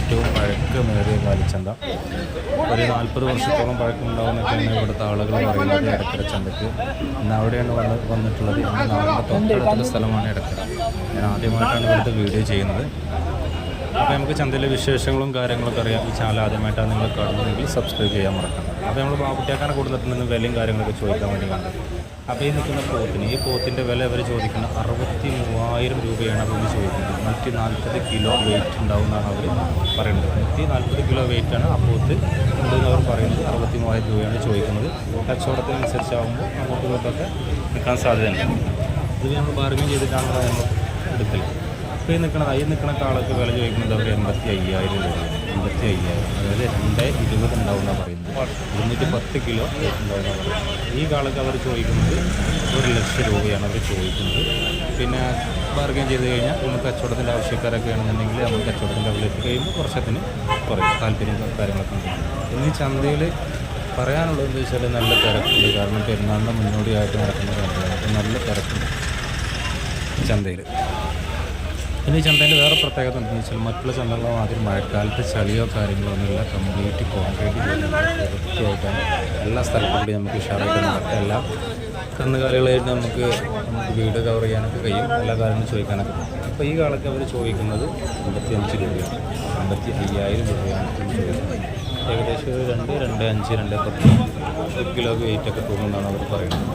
ഏറ്റവും പഴക്കമേറിയ കാലിച്ചന്ത. ഒരു 40 വർഷത്തോളം പഴക്കമുണ്ടാവുന്നൊക്കെയാണ് ഇവിടുത്തെ ആളുകൾ പറയുന്നത് എടക്കര ചന്തയ്ക്ക്. ഇന്ന് അവിടെയാണ് വന്നിട്ടുള്ളത്. എൻ്റെ നാടിൻ്റെ തൊട്ടടുത്തുള്ള സ്ഥലമാണ് എടക്കര. ഞാൻ ആദ്യമായിട്ടാണ് ഇവിടുത്തെ വീഡിയോ ചെയ്യുന്നത്. അപ്പോൾ നമുക്ക് ചന്തയിലെ വിശേഷങ്ങളും കാര്യങ്ങളൊക്കെ അറിയാം. ഈ ചാനൽ ആദ്യമായിട്ടാണ് നിങ്ങൾ കാണുന്നതെങ്കിൽ സബ്സ്ക്രൈബ് ചെയ്യാൻ മറക്കണം. അപ്പോൾ നമ്മൾ ബാബുട്ടിയാക്കാനെ കൊടുത്തിട്ടുണ്ടെന്ന് വിലയും കാര്യങ്ങളൊക്കെ ചോദിക്കാൻ വേണ്ടി കണ്ടത്. അപ്പോൾ ഈ നിൽക്കുന്ന ഈ പോത്തിൻ്റെ വില അവർ ചോദിക്കുന്ന 63,000 രൂപയാണ് അവർ ചോദിക്കുന്നത്. 140 കിലോ വെയിറ്റ് ഉണ്ടാവുമെന്നാണ് അവർ പറയുന്നത്. 140 കിലോ വെയിറ്റാണ് ആ പോത്ത് ഉണ്ടെന്ന് അവർ പറയുന്നത്. 63,000 രൂപയാണ് ചോദിക്കുന്നത്. കച്ചവടത്തിനനുസരിച്ചാകുമ്പോൾ അങ്ങോട്ടും ഇങ്ങോട്ടൊക്കെ നിൽക്കാൻ സാധ്യതയുണ്ട്. ഇത് നമ്മൾ ബാർഗൈൻ ചെയ്തിട്ടാണ് നമ്മൾ എടുക്കൽ. അപ്പോൾ ഈ നിൽക്കുന്ന കാളൊക്കെ വില ചോദിക്കുന്നത് അവർ 85,000 രൂപയാണ്. 85,000, അതായത് 220 ഉണ്ടാവുമെന്നാണ് പറയുന്നത്. 210 കിലോ ഉണ്ടാവുമെന്നാണ് പറയുന്നത്. ഈ കാളൊക്കെ അവർ ചോദിക്കുന്നത് 1,00,000 രൂപയാണ് അവർ ചോദിക്കുന്നത്. പിന്നെ ബാർഗൈൻ ചെയ്ത് കഴിഞ്ഞാൽ നമ്മൾ കച്ചവടത്തിൻ്റെ ആവശ്യക്കാരൊക്കെ ആണെന്നുണ്ടെങ്കിൽ നമ്മൾ കച്ചവടത്തിൻ്റെ ലെവലിലെത്തി കഴിയുമ്പോൾ കുറച്ചത്തിന് കുറയും താല്പര്യം കാര്യങ്ങളൊക്കെ ഉണ്ട്. ഇന്ന് ചന്തയിൽ പറയാനുള്ളത് എന്താ വെച്ചാൽ നല്ല തിരക്കുണ്ട്. കാരണം പെരുന്നാളിൻ്റെ മുന്നോടിയായിട്ട് നടക്കുന്ന ചന്തയാണ്. അപ്പോൾ നല്ല തിരക്കുണ്ട് ചന്തയിൽ. പിന്നെ ഈ ചന്തേൻ്റെ വേറെ പ്രത്യേകത എന്താണെന്ന് വെച്ചാൽ മറ്റുള്ള ചന്തകളോ മാതിരി മഴക്കാലത്ത് ചളിയോ കാര്യങ്ങളോ ഒന്നുമില്ല. കംപ്ലീറ്റ് കോൺക്രീറ്റ് വൃത്തിയായിട്ടാണ് എല്ലാ സ്ഥലത്തും കൂടി നമുക്ക് ഉഷാറായിട്ട് നടക്കുക. എല്ലാം കന്നുകാലികളായിട്ട് നമുക്ക് വീട് കവർ ചെയ്യാനൊക്കെ കഴിയും. എല്ലാ കാര്യങ്ങളും ചോദിക്കാനൊക്കെ പറ്റും. അപ്പോൾ ഈ കാലത്ത് അവർ ചോദിക്കുന്നത് 55 രൂപയാണ്. 55,000 രൂപയാണ് ചോദിക്കുന്നത്. ഏകദേശം ഒരു 2.5, 2.10 1 കിലോക്ക് വെയിറ്റൊക്കെ തോന്നുന്നതാണ് അവർ പറയുന്നത്.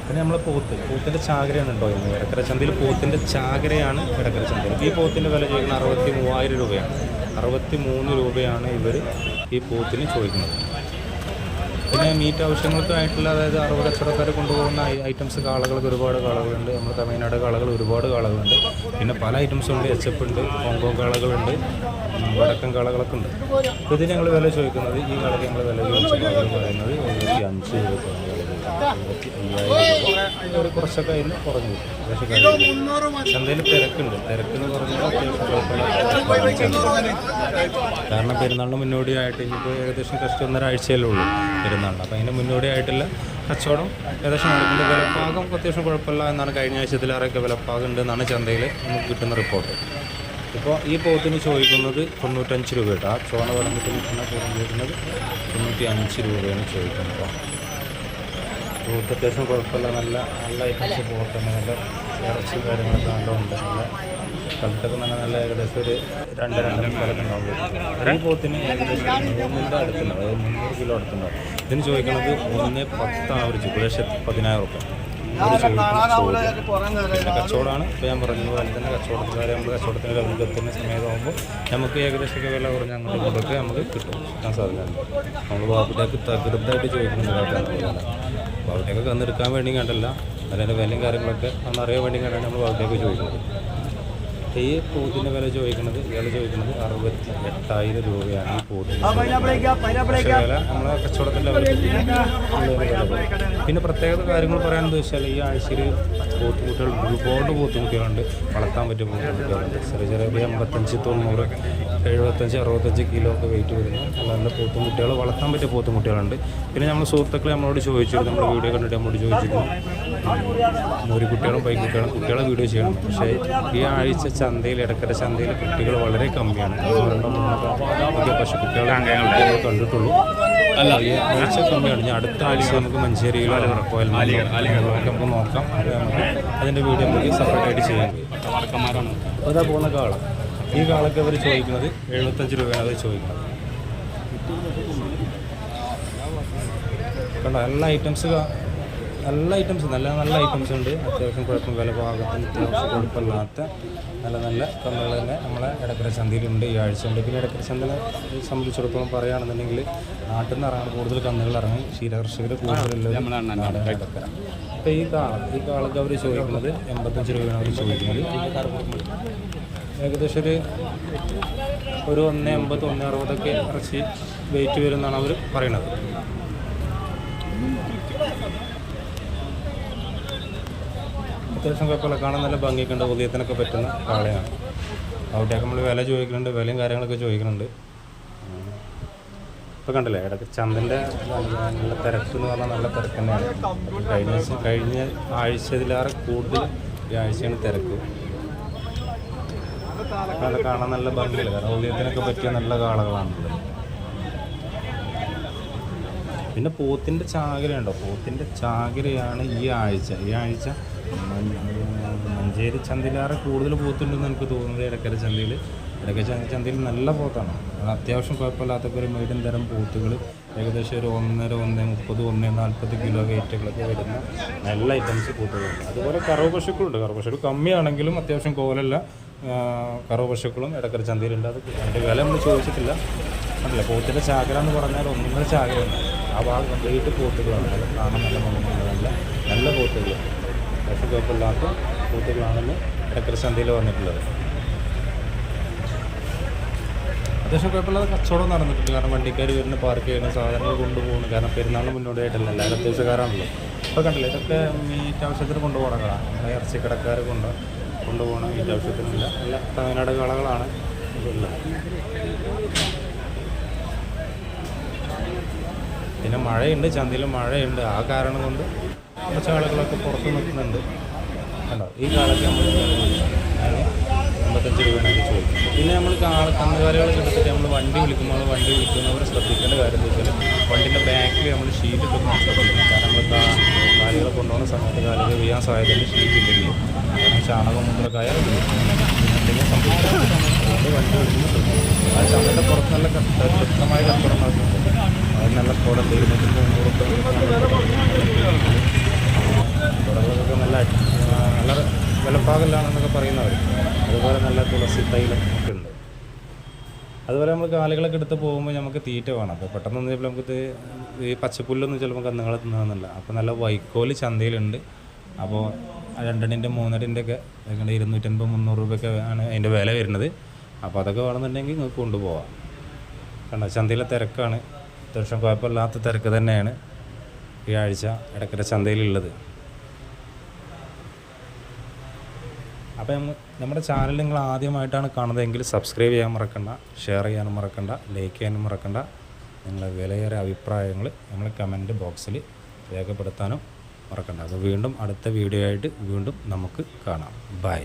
പിന്നെ നമ്മളെ പോത്തിൻ്റെ ചാകരയാണ് ഉണ്ടോ ഇന്ന് എടക്കര ചന്തയിൽ. പോത്തിൻ്റെ ചാകരയാണ് എടക്കര ചന്തയിൽ. ഈ പോത്തിൻ്റെ വില ചോദിക്കുന്നത് 63,000 രൂപയാണ്. 63 രൂപയാണ് ഇവർ ഈ പോത്തിന് ചോദിക്കുന്നത്. പിന്നെ മീറ്റ് ആവശ്യങ്ങൾക്കായിട്ടുള്ള, അതായത് 60 കച്ചവടക്കാർ കൊണ്ടുപോകുന്ന ഐറ്റംസ് കാളകൾക്ക് ഒരുപാട് കാളകളുണ്ട്. നമ്മുടെ തമിഴ്നാട് കാളകൾ ഒരുപാട് കാളകളുണ്ട്. പിന്നെ പല ഐറ്റംസും ഉണ്ട്. എച്ചപ്പുണ്ട്, ഹോങ്കോങ് കാളകളുണ്ട്, വടക്കൻ കാളകളൊക്കെ ഉണ്ട്. അപ്പോൾ ഇതിന് ഞങ്ങൾ വില ചോദിക്കുന്നത്, ഈ കാളയ്ക്ക് ഞങ്ങൾ വില ചോദിച്ചപ്പോൾ പറയുന്നത് 75 രൂപ, 75,000 രൂപ. കുറച്ചൊക്കെ അതിന് കുറഞ്ഞു. ചന്തയിൽ തിരക്കുണ്ട്. തിരക്കെന്ന് പറഞ്ഞാൽ അത്യാവശ്യം കാരണം പെരുന്നാളിന് മുന്നോടിയായിട്ട് ഇനിയിപ്പോൾ ഏകദേശം കഷ്ടി 1.5 ആഴ്ചയല്ലേ ഉള്ളൂ പെരുന്നാളിന്. അപ്പോൾ അതിൻ്റെ മുന്നോടിയായിട്ടുള്ള കച്ചവടം ഏകദേശം നടക്കുന്നത്. വിലപ്പാകം അത്യാവശ്യം കുഴപ്പമില്ല എന്നാണ് കഴിഞ്ഞ ആഴ്ചത്തിലേറെയൊക്കെ വിലപ്പാകം ഉണ്ട് എന്നാണ് ചന്തയിൽ നമുക്ക് കിട്ടുന്ന റിപ്പോർട്ട്. ഇപ്പോൾ ഈ പോത്തിന് ചോദിക്കുന്നത് 95 രൂപ കേട്ടോ. ആ ചോണ വിളമ്പത്തിന് ചോദിക്കുന്നത് 95 രൂപയാണ് ചോദിക്കുന്നത്. പോത്ത് അത്യാവശ്യം കുഴപ്പമില്ല. നല്ല ഐറ്റംസ് പോത്തന്നെ. നല്ല ഇറച്ചി കാര്യങ്ങളൊക്കെ നല്ലതുണ്ട്. നല്ല സ്ഥലത്തൊക്കെ നല്ല ഏകദേശം ഒരു 2-2.5 ഉണ്ടാവും. ഈ പോത്തിന് ഏകദേശം 3ൻ്റെ അടുത്തുണ്ടാവും. അതായത് 300 കിലോ അടുത്തുണ്ടാവും. ഇതിന് ചോദിക്കുന്നത് 1.10 അവർ ചോദിക്കും. 1,10,000 രൂപ പിന്നെ കച്ചവടമാണ്. ഇപ്പോൾ ഞാൻ പറഞ്ഞതുപോലെ തന്നെ കച്ചവടക്കാരെ നമ്മൾ കച്ചവടത്തിൻ്റെ ലെവലിൽ എത്തുന്ന സമയത്താകുമ്പോൾ നമുക്ക് ഏകദേശമൊക്കെ വില കുറഞ്ഞ അങ്ങോട്ടൊക്കെ നമുക്ക് കിട്ടാൻ സാധ്യതയുണ്ട്. നമ്മൾ ബാബുട്ടിയൊക്കെ തകൃതായിട്ട് ചോദിക്കുന്നുണ്ട് കേട്ടോ. ബാബുട്ടിയൊക്കെ കന്നെടുക്കാൻ വേണ്ടി കണ്ടല്ല, അതിൻ്റെ വിലയും കാര്യങ്ങളൊക്കെ അന്നറിയാൻ വേണ്ടി കണ്ടാണ് നമ്മൾ ബാബുട്ടിയൊക്കെ ചോദിക്കുന്നത്. ഈ പോത്തിൻ്റെ വില ചോദിക്കുന്നത്, ഇയാൾ ചോദിക്കുന്നത് 68,000 രൂപയാണ് ഈ പോത്തിന് വില. നമ്മളെ കച്ചവടത്തിൻ്റെ പിന്നെ പ്രത്യേകത കാര്യങ്ങൾ പറയാനെന്ന് വെച്ചാൽ ഈ ആഴ്ചയിൽ പോത്തുകുട്ടികൾ ഒരുപാട് പോത്തുകുട്ടികളുണ്ട്. വളർത്താൻ പറ്റിയ പോത്തുകുട്ടികളുണ്ട്. ചെറിയ 85, 90, 75, 65 കിലോ ഒക്കെ വെയിറ്റ് വരുന്ന നല്ല നല്ല പോത്തുകുട്ടികൾ, വളർത്താൻ പറ്റിയ പോത്തുകുട്ടികളുണ്ട്. പിന്നെ നമ്മൾ സുഹൃത്തുക്കൾ നമ്മളോട് ചോദിച്ചിരുന്നു, നമ്മുടെ വീഡിയോ കണ്ടിട്ട് നമ്മളോട് ചോദിച്ചിരുന്നു മോരിക്കുട്ടികളും പൈക്കുട്ടികളും കുട്ടികളെ വീഡിയോ ചെയ്യണം. പക്ഷേ ഈ ആഴ്ച ചന്തയിൽ, എടക്കര ചന്തയിൽ കുട്ടികൾ വളരെ കമ്മിയാണ്. 2-3 പക്ഷേ കുട്ടികളെ അംഗങ്ങൾ കണ്ടിട്ടുള്ളൂ. അല്ല, ഈ ആഴ്ച കമ്മിയാണ്. ഞാൻ അടുത്ത ആഴ്ച നമുക്ക് മഞ്ചേരിയിലോ കോയൽമലൊക്കെ നമുക്ക് നോക്കാം. നമുക്ക് അതിൻ്റെ വീഡിയോ നമുക്ക് സെപ്പറേറ്റായിട്ട് ചെയ്യാൻ കഴിയും. അതാ പോകുന്ന കാള. ഈ കാളൊക്കെ അവർ ചോദിക്കുന്നത് 75 രൂപയാണ് അവർ ചോദിക്കുന്നത്. കണ്ടോ, എല്ലാ ഐറ്റംസ് നല്ല ഐറ്റംസ് ഉണ്ട്. അത്യാവശ്യം കുഴപ്പം വില ഭാഗത്തിന് അത്യാവശ്യം കുഴപ്പമില്ലാത്ത നല്ല കന്നുകൾ തന്നെ നമ്മളെ എടക്കര ചന്തയിലുണ്ട്. ഈ ആഴ്ച ഉണ്ട്. പിന്നെ എടക്കര ചന്തയെ സംബന്ധിച്ചിടത്തോളം പറയുകയാണെന്നുണ്ടെങ്കിൽ നാട്ടിൽ നിന്ന് ഇറങ്ങാൻ കൂടുതൽ കന്നുകൾ ഇറങ്ങി ക്ഷീരകർഷകർ കൂടുതലുള്ളത് നാടാണ് എടക്കര. അപ്പോൾ ഈ കാളൊക്കെ അവർ ചോദിക്കുന്നത് 85 രൂപയാണ് അവർ ചോദിക്കുന്നത്. ഏകദേശം ഒരു 1.80, 1.60 ഇറച്ചി വെയിറ്റ് വരുമെന്നാണ് അവർ പറയുന്നത്. അത്യാവശ്യം കുഴപ്പമില്ല. കാണാൻ നല്ല ഭംഗിയൊക്കെ ഉണ്ട്. ഉദയത്തിനൊക്കെ പറ്റുന്ന കാളയാണ്. അവിടെയൊക്കെ നമ്മൾ വില ചോദിക്കുന്നുണ്ട്, വിലയും കാര്യങ്ങളൊക്കെ ചോദിക്കുന്നുണ്ട്. ഇപ്പോൾ കണ്ടില്ലേ ഇടയ്ക്ക് ചന്തൻ്റെ നല്ല തിരക്ക് എന്ന് പറഞ്ഞാൽ നല്ല തിരക്ക് തന്നെയാണ്. കഴിഞ്ഞ ആഴ്ചയിലേറെ കൂടുതൽ ഈ ആഴ്ചയാണ് തിരക്ക്. അത് കാണാൻ നല്ല ഭംഗിയില്ല, കാരണം ഉദയത്തിനൊക്കെ പറ്റിയ നല്ല കാളകളാണുള്ളത്. പിന്നെ പോത്തിൻ്റെ ചാകരയുണ്ടോ, പോത്തിൻ്റെ ചാകരയാണ് ഈ ആഴ്ച മഞ്ചേരി ചന്തയിലേറെ കൂടുതൽ പോത്തുണ്ടെന്ന് എനിക്ക് തോന്നുന്നത്. ഇടയ്ക്കര ചന്തയിൽ നല്ല പോത്താണ്. അത് അത്യാവശ്യം കുഴപ്പമില്ലാത്തൊക്കെ ഒരു മീഡിയം തരം പോത്തുകൾ, ഏകദേശം ഒരു 1.30, 1.40 കിലോ വെയിറ്റുകളൊക്കെ വരുന്ന നല്ല ഐറ്റംസ് പോത്തുകളുണ്ട്. അതുപോലെ കറവ് പശുക്കളുണ്ട്. കറവ് പശുക്കൾ കമ്മിയാണെങ്കിലും അത്യാവശ്യം കോലല്ല കറവ് പശുക്കളും ഇടയ്ക്കര ചന്തയിലുണ്ട്. അത് അതിൻ്റെ വില നമ്മൾ ചോദിച്ചിട്ടില്ല. അല്ല, പോത്തിൻ്റെ ചാകര എന്ന് പറഞ്ഞാൽ 1.5 ചാകരയുണ്ട്. ആ ഭാഗം കംപ്ലീറ്റ് പോത്തുകളാണ്. അത് കാണാൻ നല്ല ഭംഗിയുള്ള നല്ല പോത്തുകൾ, പക്ഷേ കുഴപ്പമില്ലാത്ത പോത്തുകളാണെന്ന് ഇടയ്ക്കര ചന്തയിൽ വന്നിട്ടുള്ളത്. അത്യാവശ്യം കുഴപ്പമില്ലാതെ കച്ചവടം നടന്നിട്ടുണ്ട്. കാരണം വണ്ടിക്കാർ വരുന്ന പാർക്ക് ചെയ്യുന്ന സാധനങ്ങൾ കൊണ്ടുപോകുന്നു. കാരണം പെരുന്നാളിന് മുന്നോടിയായിട്ടല്ല, എല്ലാവരും അത്യാവശ്യക്കാരാണല്ലോ. ഇപ്പോൾ കണ്ടില്ല, ഇതൊക്കെ മീറ്റ് ആവശ്യത്തിന് കൊണ്ടുപോകണ കട, നമ്മളെ ഇറച്ചിക്കടക്കാർ കൊണ്ടുപോകണം മീറ്റ് ആവശ്യത്തിനില്ല. നല്ല തമിഴ്നാട് കളകളാണ് ഇതുള്ളത്. പിന്നെ മഴയുണ്ട്, ചന്തയിൽ മഴയുണ്ട്. ആ കാരണം കൊണ്ട് കുറച്ച് ആളുകളൊക്കെ പുറത്ത് നിൽക്കുന്നുണ്ട്. കണ്ടോ, ഈ കാലത്ത് നമ്മൾ 55 രൂപയാണ് ചോദിക്കും. പിന്നെ നമ്മൾ കന്നുകാലികളൊക്കെ എടുത്തിട്ട് നമ്മൾ വണ്ടി വിളിക്കുന്നവർ ശ്രദ്ധിക്കേണ്ട കാര്യം എന്ന് വെച്ചാൽ വണ്ടിൻ്റെ ബാക്കിൽ നമ്മൾ ഷീറ്റ് ഇട്ടൊന്നും ശ്രദ്ധിക്കണം. കാരണം നമ്മൾ കാലികളെ കൊണ്ടുപോകുന്ന സമയത്ത് കാലികൾ വീഴാൻ സാധ്യതയുണ്ട്. ഷീറ്റ് ഇല്ലെങ്കിൽ കാരണം ചാണകം മുതലൊക്കെ ആയാൽ എന്തെങ്കിലും സംഭവിക്കാം. അതുകൊണ്ട് വണ്ടി വിളിക്കുന്നത് ശ്രദ്ധിക്കും. ആ ചന്തയുടെ പുറത്ത് നല്ല വ്യക്തമായ കച്ചവടം നടക്കുന്നുണ്ട്. അത് നല്ല സ്കോഡ് 200 തുടങ്ങുന്നതൊക്കെ നല്ല വിലപ്പാകലാണെന്നൊക്കെ പറയുന്നവർ. അതുപോലെ നല്ല തുളസി തൈലം ഒക്കെ ഉണ്ട്. അതുപോലെ നമ്മൾ കാലികളൊക്കെ എടുത്ത് പോകുമ്പോൾ നമുക്ക് തീറ്റ വേണം. അപ്പോൾ പെട്ടെന്ന് ചിലപ്പോൾ നമുക്ക് ഈ പച്ചപ്പുല്ലൊന്നും ചിലപ്പോൾ കന്നുകളെ തിന്നാന്നില്ല. അപ്പോൾ നല്ല വൈക്കോല് ചന്തയിലുണ്ട്. അപ്പോൾ 2 3 ഒക്കെ 250-300 രൂപയൊക്കെ ആണ് അതിൻ്റെ വില വരുന്നത്. അപ്പോൾ അതൊക്കെ വേണമെന്നുണ്ടെങ്കിൽ നിങ്ങൾക്ക് കൊണ്ടുപോകാം. കണ്ടോ, ചന്തയിലെ തിരക്കാണ്. അത്യാവശ്യം കുഴപ്പമില്ലാത്ത തിരക്ക് തന്നെയാണ് ഈ ആഴ്ച ഇടയ്ക്കര ചന്തയിലുള്ളത്. അപ്പോൾ നമ്മുടെ ചാനൽ നിങ്ങൾ ആദ്യമായിട്ടാണ് കാണുന്നതെങ്കിൽ സബ്സ്ക്രൈബ് ചെയ്യാൻ മറക്കണ്ട, ഷെയർ ചെയ്യാനും മറക്കണ്ട, ലൈക്ക് ചെയ്യാനും മറക്കണ്ട. നിങ്ങളെ വിലയേറെ അഭിപ്രായങ്ങൾ നമ്മൾ കമൻറ്റ് ബോക്സിൽ രേഖപ്പെടുത്താനും മറക്കണ്ട. അപ്പോൾ വീണ്ടും അടുത്ത വീഡിയോ ആയിട്ട് വീണ്ടും നമുക്ക് കാണാം. ബൈ.